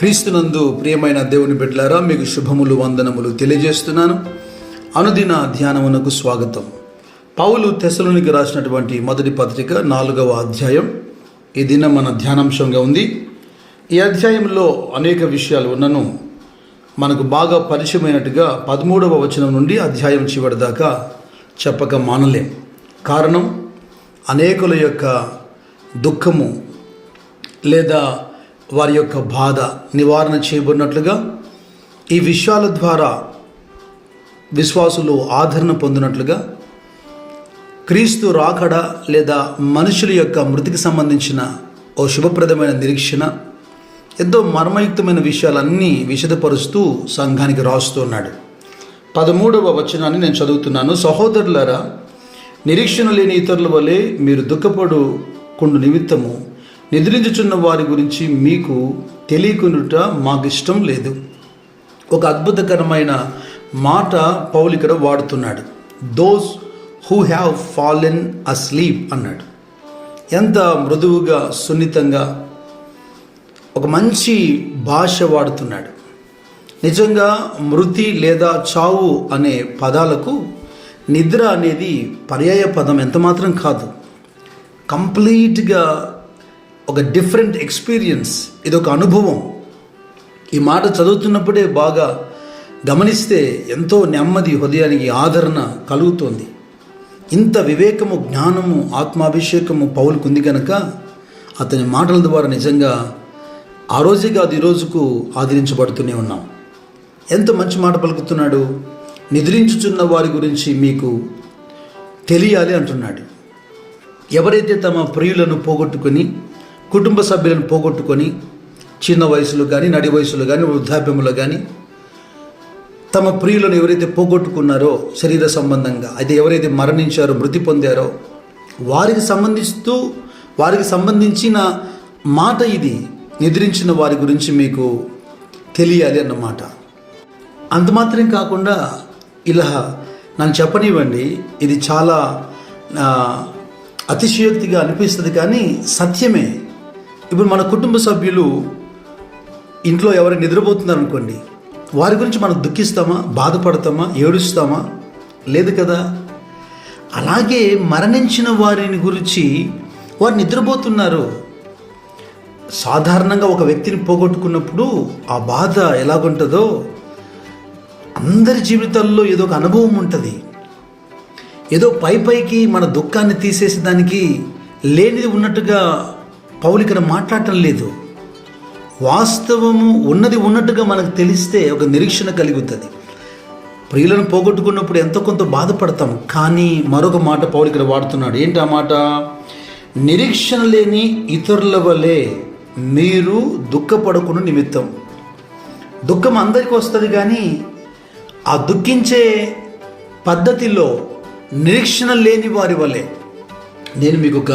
క్రీస్తునందు ప్రియమైన దేవుని బిడ్డలారా, మీకు శుభములు వందనములు తెలియజేస్తున్నాను. అనుదిన ధ్యానమునకు స్వాగతం. పౌలు తెస్సలోనికి రాసినటువంటి మొదటి పత్రిక 4వ అధ్యాయం ఈ దినం మన ధ్యానాంశంగా ఉంది. ఈ అధ్యాయంలో అనేక విషయాలు ఉన్నను మనకు బాగా పరిచయమైనట్టుగా 13వ వచనం నుండి అధ్యాయం చివరి దాకా చెప్పక మానలేం. కారణం, అనేకుల యొక్క దుఃఖము లేదా వారి యొక్క బాధ నివారణ చేయబడినట్లుగా ఈ విషయాల ద్వారా విశ్వాసులు ఆదరణ పొందినట్లుగా క్రీస్తు రాకడ లేదా మనుషుల యొక్క మృతికి సంబంధించిన ఓ శుభప్రదమైన నిరీక్షణ, ఎంతో మర్మయుక్తమైన విషయాలన్నీ విశదపరుస్తూ సంఘానికి రాస్తున్నాడు. 13వ వచనాన్ని నేను చదువుతున్నాను. సహోదరులారా, నిరీక్షణ లేని ఇతరుల వలె మీరు దుఃఖపడుకుండు నిమిత్తము నిద్రించుచున్న వారి గురించి మీకు తెలియకునుట మాకు ఇష్టం లేదు. ఒక అద్భుతకరమైన మాట పౌలు ఇక్కడ వాడుతున్నాడు. Those who have fallen asleep అన్నాడు. ఎంత మృదువుగా, సున్నితంగా ఒక మంచి భాష వాడుతున్నాడు. నిజంగా మృతి లేదా చావు అనే పదాలకు నిద్ర అనేది పర్యాయ పదం ఎంత మాత్రం కాదు. కంప్లీట్గా ఒక డిఫరెంట్ ఎక్స్పీరియన్స్, ఇదొక అనుభవం. ఈ మాట చదువుతున్నప్పుడే బాగా గమనిస్తే ఎంతో నెమ్మది, హృదయానికి ఆదరణ కలుగుతోంది. ఇంత వివేకము, జ్ఞానము, ఆత్మాభిషేకము పౌలుకు ఉంది కనుక అతని మాటల ద్వారా నిజంగా ఆ రోజే కాదు ఈ రోజుకు ఆదరించబడుతూనే ఉన్నాం. ఎంత మంచి మాట పలుకుతున్నాడు. నిద్రించుచున్న వారి గురించి మీకు తెలియాలి అంటున్నాడు. ఎవరైతే తమ ప్రియులను పోగొట్టుకొని, కుటుంబ సభ్యులను పోగొట్టుకొని, చిన్న వయసులో కానీ, నడి వయసులో కానీ, వృద్ధాప్యంలో కానీ తమ ప్రియులను ఎవరైతే పోగొట్టుకున్నారో శరీర సంబంధంగా, అయితే ఎవరైతే మరణించారో, మృతి పొందారో వారికి సంబంధించిన మాట ఇది. నిద్రించిన వారి గురించి మీకు తెలియాలి అన్నమాట. అంత మాత్రం కాకుండా ఇలా నన్ను చెప్పనివ్వండి, ఇది చాలా అతిశయోక్తిగా అనిపిస్తుంది కానీ సత్యమే. ఇప్పుడు మన కుటుంబ సభ్యులు ఇంట్లో ఎవరైనా నిద్రపోతున్నారు అనుకోండి, వారి గురించి మనం దుఃఖిస్తామా, బాధపడతామా, ఏడుస్తామా? లేదు కదా. అలాగే మరణించిన వారిని గురించి వారు నిద్రపోతున్నారు. సాధారణంగా ఒక వ్యక్తిని పోగొట్టుకున్నప్పుడు ఆ బాధ ఎలాగుంటుందో అందరి జీవితాల్లో ఏదో ఒక అనుభవం ఉంటుంది. ఏదో పైకి మన దుఃఖాన్ని తీసేసేదానికి లేనిది ఉన్నట్టుగా పౌలు ఇక్కడ మాట్లాడటం లేదు. వాస్తవము ఉన్నది ఉన్నట్టుగా మనకు తెలిస్తే ఒక నిరీక్షణ కలుగుతుంది. ప్రియులను పోగొట్టుకున్నప్పుడు ఎంతో కొంత బాధపడతాం, కానీ మరొక మాట పౌలు ఇక్కడ వాడుతున్నాడు. ఏంటి ఆ మాట? నిరీక్షణ లేని ఇతరుల వలె మీరు దుఃఖపడకుండా నిమిత్తం. దుఃఖం అందరికీ వస్తుంది, కానీ ఆ దుఃఖించే పద్ధతిలో నిరీక్షణ లేని వారి వలె. నేను మీకు ఒక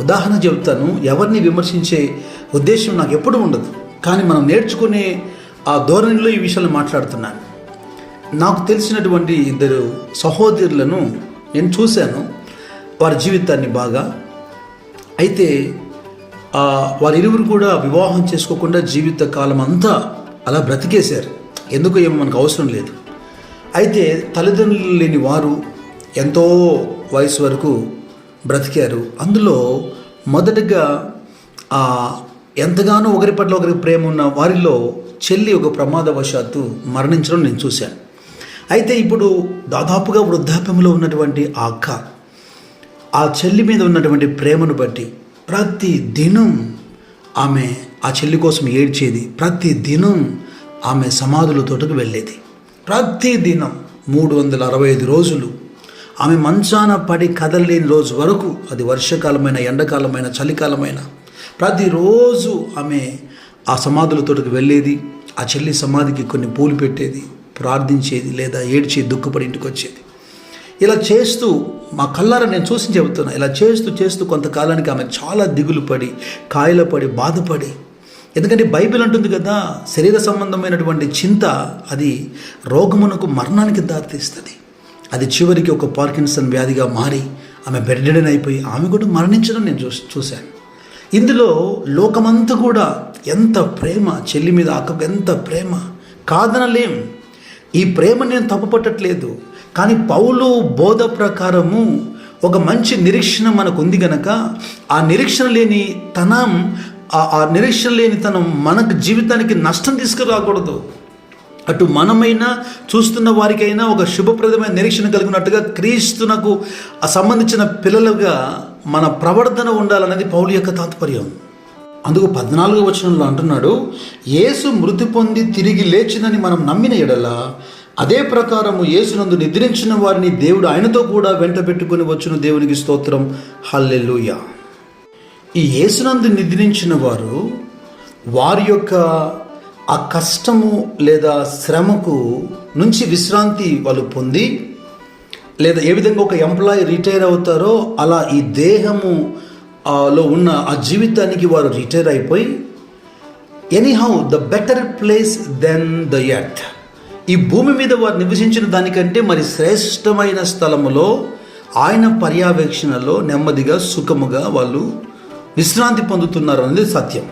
ఉదాహరణ చెబుతాను. ఎవరిని విమర్శించే ఉద్దేశం నాకు ఎప్పుడు ఉండదు, కానీ మనం నేర్చుకునే ఆ ధోరణిలో ఈ విషయాలు మాట్లాడుతున్నాను. నాకు తెలిసినటువంటి 2 సహోదరులను నేను చూశాను, వారి జీవితాన్ని బాగా. అయితే వారిరువురు కూడా వివాహం చేసుకోకుండా జీవిత కాలం అంతా అలా బ్రతికేశారు. ఎందుకు ఏమో మనకు అవసరం లేదు. అయితే తల్లిదండ్రులు లేని వారు ఎంతో వయసు వరకు బ్రతికారు. అందులో మొదటగా ఎంతగానో ఒకరి పట్ల ఒకరికి ప్రేమ ఉన్న వారిలో చెల్లి ఒక ప్రమాదవశాత్తు మరణించడం నేను చూశాను. అయితే ఇప్పుడు దాదాపుగా వృద్ధాప్యంలో ఉన్నటువంటి ఆ అక్క ఆ చెల్లి మీద ఉన్నటువంటి ప్రేమను బట్టి ప్రతి దినం ఆమె ఆ చెల్లి కోసం ఏడ్చేది. ప్రతి దినం ఆమె సమాధుల తోటకు వెళ్ళేది. ప్రతి దినం 365 రోజులు ఆమె మంచాన పడి కదలలేని రోజు వరకు, అది వర్షకాలమైన, ఎండాకాలమైన, చలికాలమైన, ప్రతిరోజు ఆమె ఆ సమాధుల తోటకు వెళ్ళేది. ఆ చెల్లి సమాధికి కొన్ని పూలు పెట్టేది, ప్రార్థించేది, లేదా ఏడ్చి దుఃఖపడి ఇంటికి వచ్చేది. ఇలా చేస్తూ మా కళ్ళారా నేను చూసి చెబుతున్నా, ఇలా చేస్తూ కొంతకాలానికి ఆమె చాలా దిగులు పడి, కాయల పడి, బాధపడి. ఎందుకంటే బైబిల్ అంటుంది కదా, శరీర సంబంధమైనటువంటి చింత అది రోగమునకు, మరణానికి దారితీస్తుంది. అది చివరికి ఒక పార్కిన్సన్ వ్యాధిగా మారి ఆమె బెడ్డెన్ అయిపోయి ఆమె కూడా మరణించడం నేను చూశాను. ఇందులో లోకమంతా కూడా ఎంత ప్రేమ, చెల్లి మీద అక్కకు ఎంత ప్రేమ కాదనలేం. ఈ ప్రేమ నేను తప్పుపట్టట్లేదు. కానీ పౌలు బోధ ప్రకారము ఒక మంచి నిరీక్షణ మనకు ఉంది గనక ఆ నిరీక్షణ లేని తనం మనకు జీవితానికి నష్టం తీసుకురాకూడదు. అటు మనమైనా చూస్తున్న వారికైనా ఒక శుభప్రదమైన నిరీక్షణ కలిగినట్టుగా క్రీస్తునకు సంబంధించిన పిల్లలుగా మన ప్రవర్తన ఉండాలన్నది పౌలు యొక్క తాత్పర్యం. అందుకు 14వ వచనంలో అంటున్నాడు, యేసు మృతి పొంది తిరిగి లేచినని మనం నమ్మిన ఎడల అదే ప్రకారము యేసునందు నిద్రించిన వారిని దేవుడు ఆయనతో కూడా వెంట పెట్టుకుని వచ్చును. దేవునికి స్తోత్రం, హల్లెలూయా. ఈ యేసునందు నిద్రించిన వారి యొక్క ఆ కష్టము లేదా శ్రమకు నుంచి విశ్రాంతి వాళ్ళు పొంది, లేదా ఏ విధంగా ఒక ఎంప్లాయీ రిటైర్ అవుతారో అలా ఈ దేహము లో ఉన్న ఆ జీవితానికి వారు రిటైర్ అయిపోయి, anyhow the better place then the earth, ఈ భూమి మీద వారు నివసించిన దానికంటే మరి శ్రేష్టమైన స్థలములో ఆయన పర్యవేక్షణలో నెమ్మదిగా సుఖముగా వాళ్ళు విశ్రాంతి పొందుతున్నారు అనేది సత్యం.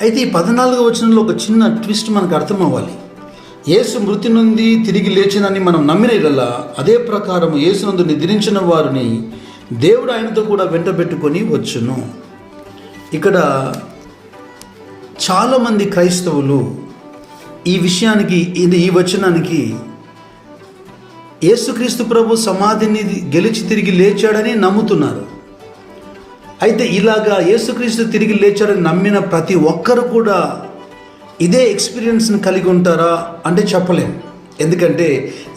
అయితే ఈ 14వ వచనంలో ఒక చిన్న ట్విస్ట్ మనకు అర్థం అవ్వాలి. యేసు మృతి నుండి తిరిగి లేచినని మనం నమ్మిన ఎడల అదే ప్రకారం యేసునందు నిద్రించిన వారిని దేవుడు ఆయనతో కూడా వెంట పెట్టుకొని వచ్చును. ఇక్కడ చాలామంది క్రైస్తవులు ఈ విషయానికి, ఈ వచనానికి యేసుక్రీస్తు ప్రభు సమాధిని గెలిచి తిరిగి లేచాడని నమ్ముతున్నారు. అయితే ఇలాగా యేసుక్రీస్తు తిరిగి లేచాడని నమ్మిన ప్రతి ఒక్కరు కూడా ఇదే ఎక్స్పీరియన్స్ని కలిగి ఉంటారా అంటే చెప్పలేం. ఎందుకంటే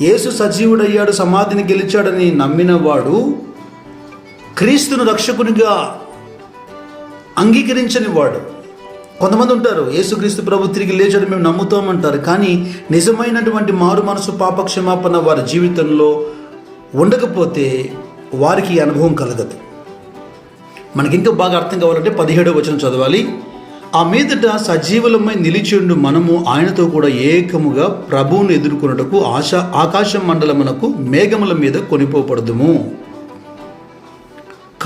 యేసు సజీవుడయ్యాడు, సమాధిని గెలిచాడని నమ్మిన వాడు క్రీస్తును రక్షకునిగా అంగీకరించని వాడు. కొంతమంది ఉంటారు, యేసుక్రీస్తు ప్రభు తిరిగి లేచాడు మేము నమ్ముతామంటారు, కానీ నిజమైనటువంటి మారు మనసు పాప క్షమాపణ వారి జీవితంలో ఉండకపోతే వారికి ఈ అనుభవం కలగదు. మనకి ఇంకా బాగా అర్థం కావాలంటే 17వ వచనం చదవాలి. ఆ మీదట సజీవులమై నిలిచిండు మనము ఆయనతో కూడా ఏకముగా ప్రభువును ఎదుర్కొనుటకు ఆకాశ మండలమునకు మేఘముల మీద కొనిపోబడదుము.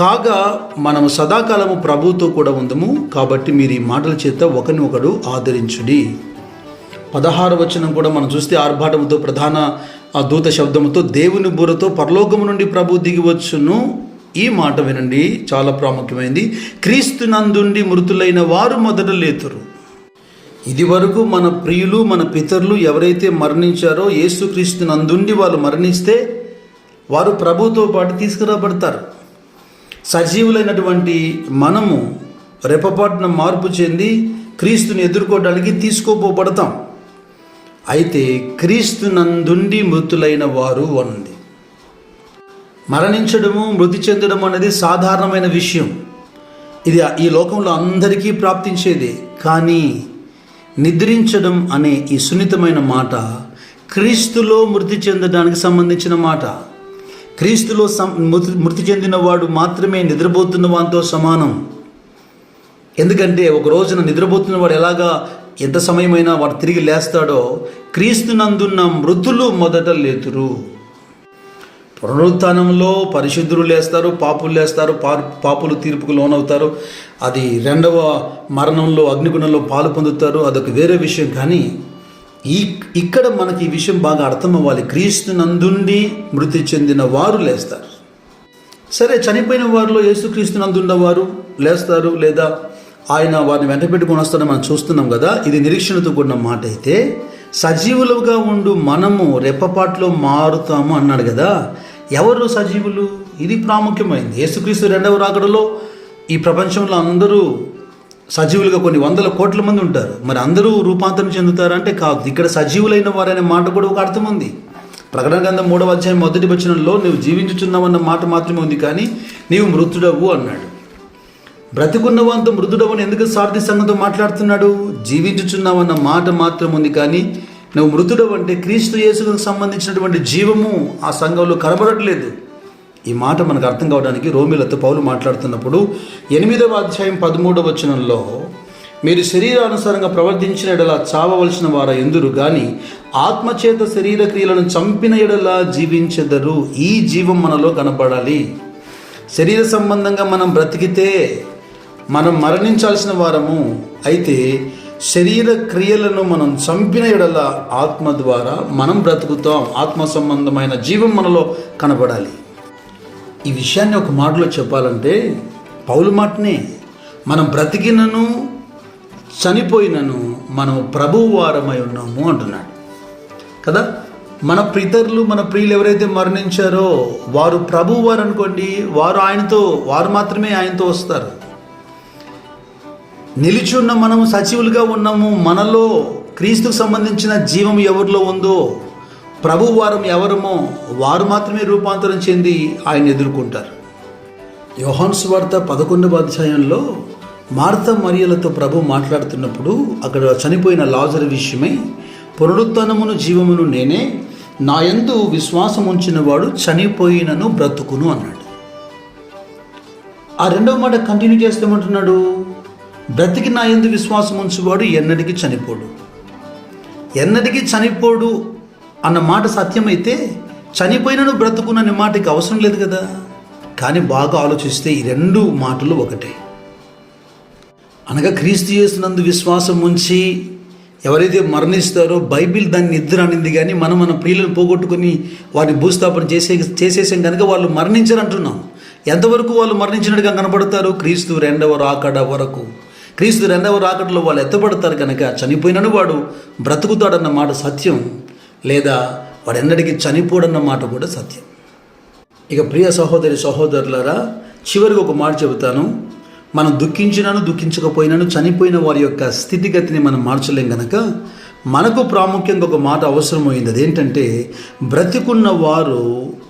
కాగా మనము సదాకాలము ప్రభువుతో కూడా ఉందము. కాబట్టి మీరు ఈ మాటల చేత ఒకరిని ఒకడు ఆదరించుడి. 16వ వచనం కూడా మనం చూస్తే ఆర్భాటముతో ప్రధాన దూత శబ్దముతో దేవుని బూరతో పరలోకము నుండి ప్రభు దిగి వచ్చును. ఈ మాట వినండి, చాలా ప్రాముఖ్యమైనది. క్రీస్తు నందుండి మృతులైన వారు మొదట లేతురు. ఇది వరకు మన ప్రియులు, మన పితరులు ఎవరైతే మరణించారో యేసుక్రీస్తు నందుండి వాళ్ళు మరణిస్తే వారు ప్రభుతో పాటు తీసుకురాబడతారు. సజీవులైనటువంటి మనము రెప్పపాటున మార్పు చెంది క్రీస్తుని ఎదుర్కోవడానికి తీసుకోబోబడతాం. అయితే క్రీస్తు నందుండి మృతులైన వారు అన్నది, మరణించడము, మృతి చెందడం అనేది సాధారణమైన విషయం. ఇది ఈ లోకంలో అందరికీ ప్రాప్తించేదే. కానీ నిద్రించడం అనే ఈ సున్నితమైన మాట క్రీస్తులో మృతి చెందడానికి సంబంధించిన మాట. క్రీస్తులో మృతి చెందిన వాడు మాత్రమే నిద్రపోతున్న వానితో సమానం. ఎందుకంటే ఒక రోజున నిద్రపోతున్న వాడు ఎలాగా ఎంత సమయమైనా వాడు తిరిగి లేస్తాడో, క్రీస్తునందున్న మృతులు మొదట లేతురు. పునరుత్థానంలో పరిశుద్ధులు లేస్తారు, పాపులు లేస్తారు, పాపులు తీర్పుకు లోనవుతారు. అది 2వ మరణంలో అగ్నిగుణంలో పాలు పొందుతారు, అదొక వేరే విషయం. కానీ ఇక్కడ మనకి ఈ విషయం బాగా అర్థం అవ్వాలి. క్రీస్తు నందుండి మృతి చెందిన వారు లేస్తారు. సరే, చనిపోయిన వారిలో యేసుక్రీస్తు నందున్న వారు లేస్తారు, లేదా ఆయన వారిని వెంట పెట్టుకొని వస్తారని మనం చూస్తున్నాం కదా. ఇది నిరీక్షణతో కూడిన మాట. అయితే సజీవులుగా ఉండు మనము రెప్పపాట్లో మారుతాము అన్నాడు కదా. ఎవరు సజీవులు? ఇది ప్రాముఖ్యమైనది. యేసుక్రీస్తు 2వ రాకడలో ఈ ప్రపంచంలో అందరూ సజీవులుగా కొన్ని 100 కోట్ల మంది ఉంటారు. మరి అందరూ రూపాంతరం చెందుతారంటే కాదు. ఇక్కడ సజీవులైన వారనే మాట కూడా ఒక అర్థం ఉంది. ప్రకటన గ్రంథం 3వ అధ్యాయం 1వ వచనంలో నువ్వు జీవించుచున్నావన్న మాట మాత్రమే ఉంది, కానీ నీవు మృతుడవు అన్నాడు. బ్రతికున్నవాంతో మృతుడవని ఎందుకు సార్థి సంఘంతో మాట్లాడుతున్నాడు? జీవించుచున్నావన్న మాట మాత్రం ఉంది, కానీ నువ్వు మృతుడవు అంటే క్రీస్తు యేసుకు సంబంధించినటువంటి జీవము ఆ సంఘంలో కనబడట్లేదు. ఈ మాట మనకు అర్థం కావడానికి రోమీలతో పౌలు మాట్లాడుతున్నప్పుడు 8వ అధ్యాయం 13వ వచనంలో, మీరు శరీరానుసారంగా ప్రవర్తించిన ఎడల చావవలసిన వారు ఎందురు, కానీ ఆత్మచేత శరీర క్రియలను చంపిన ఎడల జీవించెదరు. ఈ జీవం మనలో కనపడాలి. శరీర సంబంధంగా మనం బ్రతికితే మనం మరణించాల్సిన వారము. అయితే శరీర క్రియలను మనం చంపిన ఎడల ఆత్మ ద్వారా మనం బ్రతుకుతాం. ఆత్మ సంబంధమైన జీవం మనలో కనబడాలి. ఈ విషయాన్ని ఒక మాటలో చెప్పాలంటే పౌలు మాటనే, మనం బ్రతికినను చనిపోయినను మనం ప్రభువు వారమై ఉన్నాము అంటున్నాడు కదా. మన పితరులు, మన ప్రియులు ఎవరైతే మరణించారో వారు ప్రభువు వారు అనుకోండి, వారు మాత్రమే ఆయనతో వస్తారు. నిలిచి ఉన్న మనము సజీవులుగా ఉన్నాము. మనలో క్రీస్తుకు సంబంధించిన జీవం ఎవరిలో ఉందో, ప్రభు వారం ఎవరమో వారు మాత్రమే రూపాంతరం చెంది ఆయన ఎదుర్కొంటారు. యోహాను సువార్త 11వ అధ్యాయంలో మార్త మరియలతో ప్రభు మాట్లాడుతున్నప్పుడు అక్కడ చనిపోయిన లాజరు విషయమై, పునరుత్థానమును జీవమును నేనే, నా యందు విశ్వాసం ఉంచిన వాడు చనిపోయినను బ్రతుకును అన్నాడు. ఆ రెండవ మాట కంటిన్యూ చేస్తామంటున్నాడు, బ్రతికి నా యందు విశ్వాసం ఉంచువాడు ఎన్నటికీ చనిపోడు. ఎన్నటికీ చనిపోడు అన్న మాట సత్యమైతే చనిపోయినను బ్రతుకును అనే మాటకి అవసరం లేదు కదా. కానీ బాగా ఆలోచిస్తే ఈ రెండు మాటలు ఒకటే. అనగా క్రీస్తు యేసునందు విశ్వాసం ఉంచి ఎవరైతే మరణిస్తారో బైబిల్ దాన్ని నిద్ర అనింది. కానీ మనం మన ప్రియులను పోగొట్టుకుని వారిని భూస్థాపన చేసేసాం కనుక వాళ్ళు మరణించరు అంటున్నాం. ఎంతవరకు వాళ్ళు మరణించినట్టుగా కనబడతారు? క్రీస్తు రెండవ రాకడ వరకు. క్రీస్తు రెండవ రాకడలో వాళ్ళు ఎత్తబడతారు కనుక చనిపోయినను వాడు బ్రతుకుతాడన్న మాట సత్యం, లేదా వాడు ఎన్నటికీ చనిపోడన్న మాట కూడా సత్యం. ఇక ప్రియ సహోదరులారా, చివరికి ఒక మాట చెబుతాను. మనం దుఃఖించినాను దుఃఖించకపోయినాను చనిపోయిన వారి యొక్క స్థితిగతిని మనం మార్చలేం కనుక మనకు ప్రాముఖ్యంగా ఒక మాట అవసరమైంది. అదేంటంటే, బ్రతికున్న వారు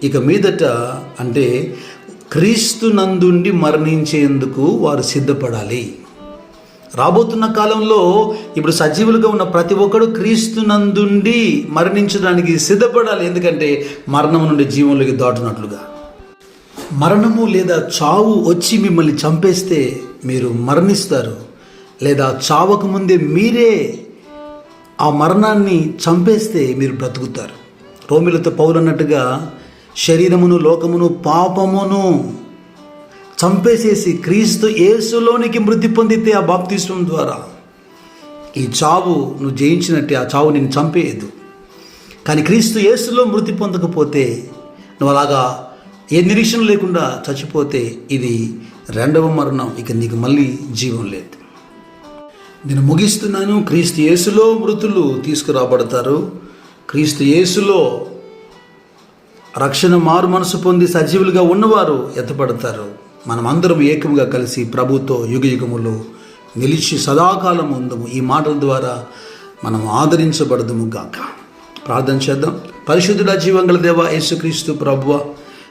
ఇక మీదట అంటే క్రీస్తు నందుండి మరణించేందుకు వారు సిద్ధపడాలి. రాబోతున్న కాలంలో ఇప్పుడు సజీవులుగా ఉన్న ప్రతి ఒక్కడు క్రీస్తు నందుండి మరణించడానికి సిద్ధపడాలి. ఎందుకంటే మరణం నుండి జీవంలోకి దాటునట్లుగా. మరణము లేదా చావు వచ్చి మిమ్మల్ని చంపేస్తే మీరు మరణిస్తారు, లేదా చావకు ముందే మీరే ఆ మరణాన్ని చంపేస్తే మీరు బ్రతుకుతారు. రోమిలతో పౌలు అన్నట్టుగా శరీరమును, లోకమును, పాపమును చంపేసేసి క్రీస్తు యేసులోనికి మృతి పొందితే ఆ బాప్తిస్మం ద్వారా ఈ చావు నువ్వు జయించినట్టే. ఆ చావు నిన్ను చంపేయదు. కానీ క్రీస్తు యేసులో మృతి పొందకపోతే, నువ్వు అలాగా ఏ నిరీక్షణ లేకుండా చచ్చిపోతే ఇది రెండవ మరణం. ఇక నీకు మళ్ళీ జీవం లేదు. నేను ముగిస్తున్నాను. క్రీస్తు యేసులో మృతులు తీసుకురాబడతారు. క్రీస్తు యేసులో రక్షణ మారు మనసు పొంది సజీవులుగా ఉన్నవారు ఎత్తపడతారు. మనమందరం ఏకముగా కలిసి ప్రభుతో యుగయుగములో నిలిచి సదాకాలం ఉందము. ఈ మాటల ద్వారా మనం ఆదరించబడదుము గాక. ప్రార్థన చేద్దాం. పరిశుద్ధుడా, జీవంగల దేవా, యేసుక్రీస్తు ప్రభువా,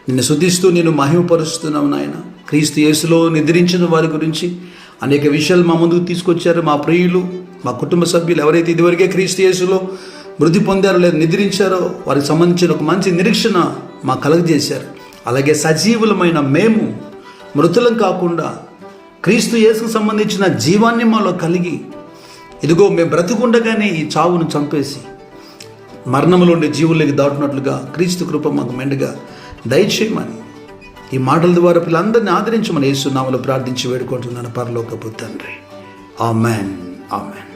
నిన్ను స్తుతిస్తూ నేను మహిమపరుస్తున్నావు నాయన. క్రీస్తు యేసులో నిద్రించిన వారి గురించి అనేక విషయాలు మా ముందుకు తీసుకొచ్చారు. మా ప్రియులు, మా కుటుంబ సభ్యులు ఎవరైతే ఇదివరకే క్రీస్తు యేసులో మృతి పొందారో లేదా నిద్రించారో వారికి సంబంధించిన ఒక మంచి నిరీక్షణ మా కలుగజేశారు. అలాగే సజీవులమైన మేము మృతులం కాకుండా క్రీస్తు యేసుకు సంబంధించిన జీవాన్ని మాలో కలిగి, ఇదిగో మేము బ్రతికుండగానే ఈ చావును చంపేసి మరణంలో ఉండే జీవులకి దాటునట్లుగా క్రీస్తు కృప మాకు మెండుగా దయచేయమని ఈ మాటల ద్వారా పిల్లలందరినీ ఆదరించమని యేసు నామములో ప్రార్థించి వేడుకుంటున్నాను పరలోకపు తండ్రి. Amen, amen.